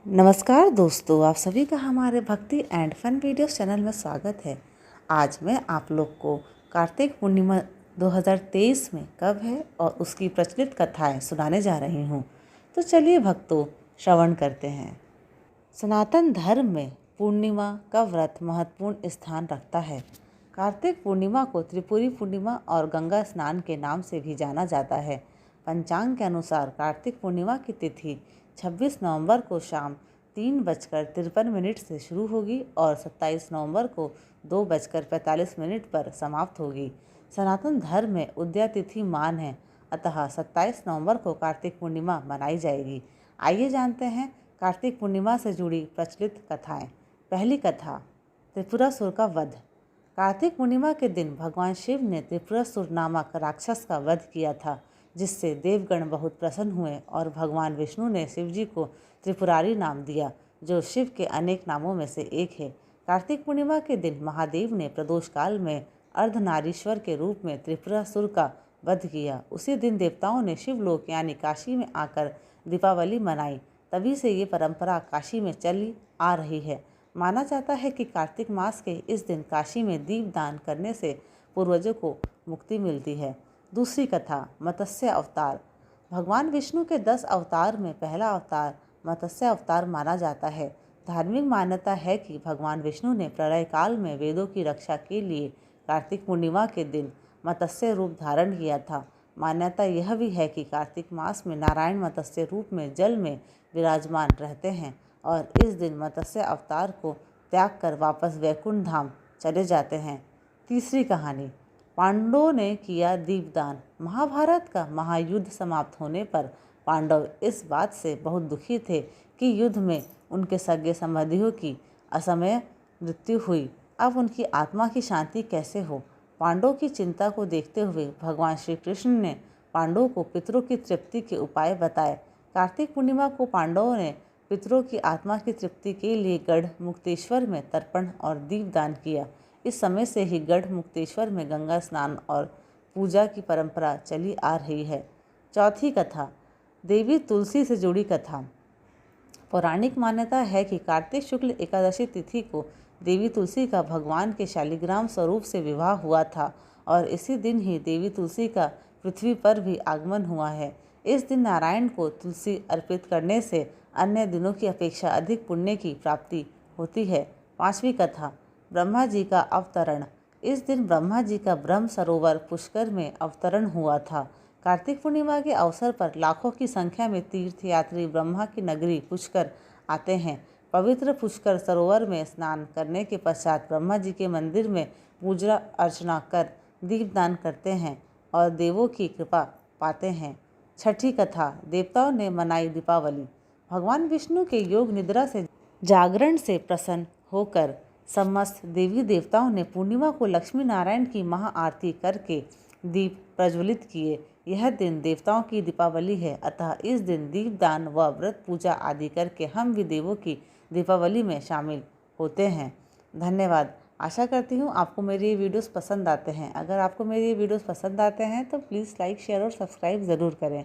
नमस्कार दोस्तों, आप सभी का हमारे भक्ति एंड फन वीडियोस चैनल में स्वागत है। आज मैं आप लोग को कार्तिक पूर्णिमा 2023 में कब है और उसकी प्रचलित कथाएं सुनाने जा रही हूँ। तो चलिए भक्तों, श्रवण करते हैं। सनातन धर्म में पूर्णिमा का व्रत महत्वपूर्ण स्थान रखता है। कार्तिक पूर्णिमा को त्रिपुरी पूर्णिमा और गंगा स्नान के नाम से भी जाना जाता है। पंचांग के अनुसार कार्तिक पूर्णिमा की तिथि 26 नवंबर को शाम 3:53 से शुरू होगी और 27 नवंबर को 2:45 पर समाप्त होगी। सनातन धर्म में उदया तिथि मान है, अतः 27 नवंबर को कार्तिक पूर्णिमा मनाई जाएगी। आइए जानते हैं कार्तिक पूर्णिमा से जुड़ी प्रचलित कथाएं। पहली कथा, त्रिपुरासुर का वध। कार्तिक पूर्णिमा के दिन भगवान शिव ने त्रिपुरासुर नामक राक्षस का वध किया था, जिससे देवगण बहुत प्रसन्न हुए और भगवान विष्णु ने शिव जी को त्रिपुरारी नाम दिया, जो शिव के अनेक नामों में से एक है। कार्तिक पूर्णिमा के दिन महादेव ने प्रदोष काल में अर्धनारीश्वर के रूप में त्रिपुरासुर का वध किया। उसी दिन देवताओं ने शिवलोक यानी काशी में आकर दीपावली मनाई। तभी से ये परंपरा काशी में चली आ रही है। माना जाता है कि कार्तिक मास के इस दिन काशी में दीप दान करने से पूर्वजों को मुक्ति मिलती है। दूसरी कथा, मत्स्य अवतार। भगवान विष्णु के 10 अवतार में पहला अवतार मत्स्य अवतार माना जाता है। धार्मिक मान्यता है कि भगवान विष्णु ने प्रलय काल में वेदों की रक्षा के लिए कार्तिक पूर्णिमा के दिन मत्स्य रूप धारण किया था। मान्यता यह भी है कि कार्तिक मास में नारायण मत्स्य रूप में जल में विराजमान रहते हैं और इस दिन मत्स्य अवतार को त्याग कर वापस वैकुंठ धाम चले जाते हैं। तीसरी कहानी, पांडवों ने किया दीपदान। महाभारत का महायुद्ध समाप्त होने पर पांडव इस बात से बहुत दुखी थे कि युद्ध में उनके सगे संबंधियों की असमय मृत्यु हुई। अब उनकी आत्मा की शांति कैसे हो? पांडवों की चिंता को देखते हुए भगवान श्री कृष्ण ने पांडवों को पितरों की तृप्ति के उपाय बताए। कार्तिक पूर्णिमा को पांडवों ने पितरों की आत्मा की तृप्ति के लिए गढ़ मुक्तेश्वर में तर्पण और दीपदान किया। इस समय से ही गढ़ मुक्तेश्वर में गंगा स्नान और पूजा की परंपरा चली आ रही है। चौथी कथा, देवी तुलसी से जुड़ी कथा। पौराणिक मान्यता है कि कार्तिक शुक्ल एकादशी तिथि को देवी तुलसी का भगवान के शालिग्राम स्वरूप से विवाह हुआ था और इसी दिन ही देवी तुलसी का पृथ्वी पर भी आगमन हुआ है। इस दिन नारायण को तुलसी अर्पित करने से अन्य दिनों की अपेक्षा अधिक पुण्य की प्राप्ति होती है। पांचवी कथा, ब्रह्मा जी का अवतरण। इस दिन ब्रह्मा जी का ब्रह्म सरोवर पुष्कर में अवतरण हुआ था। कार्तिक पूर्णिमा के अवसर पर लाखों की संख्या में तीर्थयात्री ब्रह्मा की नगरी पुष्कर आते हैं। पवित्र पुष्कर सरोवर में स्नान करने के पश्चात ब्रह्मा जी के मंदिर में पूजा अर्चना कर दीपदान करते हैं और देवों की कृपा पाते हैं। छठी कथा, देवताओं ने मनाई दीपावली। भगवान विष्णु के योग निद्रा से जागरण से प्रसन्न होकर समस्त देवी देवताओं ने पूर्णिमा को लक्ष्मी नारायण की महाआरती करके दीप प्रज्वलित किए। यह दिन देवताओं की दीपावली है, अतः इस दिन दीपदान व व्रत पूजा आदि करके हम भी देवों की दीपावली में शामिल होते हैं। धन्यवाद। आशा करती हूँ आपको मेरे ये वीडियोस पसंद आते हैं। अगर आपको मेरे ये वीडियोस पसंद आते हैं तो प्लीज़ लाइक, शेयर और सब्सक्राइब ज़रूर करें।